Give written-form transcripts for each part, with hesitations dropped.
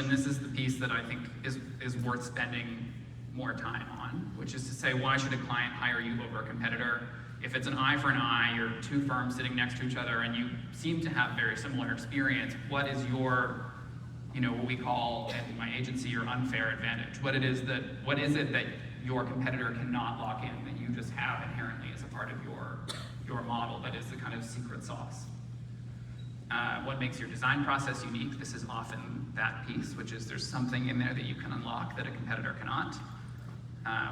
notion, this is the piece that I think is worth spending more time on, which is to say, why should a client hire you over a competitor? If it's an eye for an eye, you're two firms sitting next to each other and you seem to have very similar experience, what is your, what we call in my agency your unfair advantage? What is it that your competitor cannot lock in that you just have inherently as a part of your model that is the kind of secret sauce? What makes your design process unique? This is often that piece, which is there's something in there that you can unlock that a competitor cannot.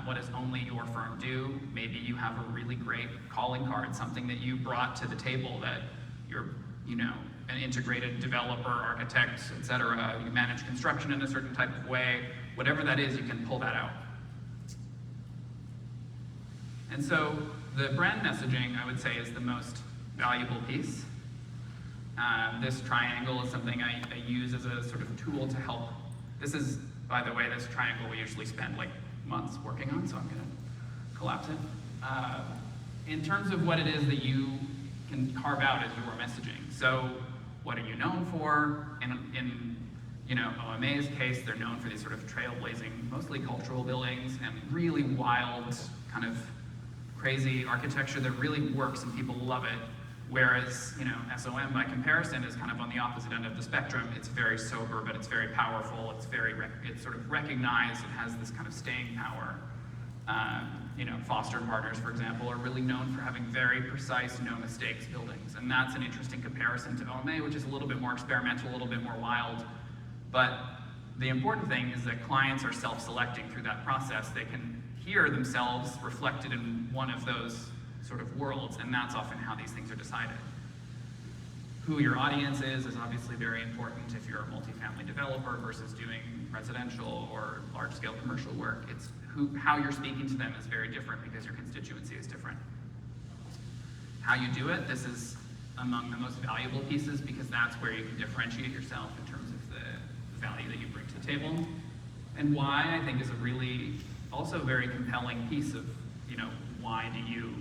What does only your firm do? Maybe you have a really great calling card, something that you brought to the table that you're, an integrated developer, architect, et cetera. You manage construction in a certain type of way. Whatever that is, you can pull that out. And so the brand messaging, I would say, is the most valuable piece. This triangle is something I use as a sort of tool to help. This is, by the way, this triangle we usually spend like months working on, so I'm going to collapse it. In terms of what it is that you can carve out as your messaging. So what are you known for? In OMA's case, they're known for these sort of trailblazing, mostly cultural buildings and really wild, kind of crazy architecture that really works and people love it. Whereas, SOM by comparison is kind of on the opposite end of the spectrum. It's very sober, but it's very powerful. It's sort of recognized. It has this kind of staying power. Foster Partners, for example, are really known for having very precise, no mistakes buildings. And that's an interesting comparison to OMA, which is a little bit more experimental, a little bit more wild. But the important thing is that clients are self-selecting through that process. They can hear themselves reflected in one of those sort of worlds, and that's often how these things are decided. Who your audience is obviously very important if you're a multifamily developer versus doing residential or large-scale commercial work. It's how you're speaking to them is very different because your constituency is different. How you do it, this is among the most valuable pieces because that's where you can differentiate yourself in terms of the value that you bring to the table. And why, I think, is a really also very compelling piece of, why do you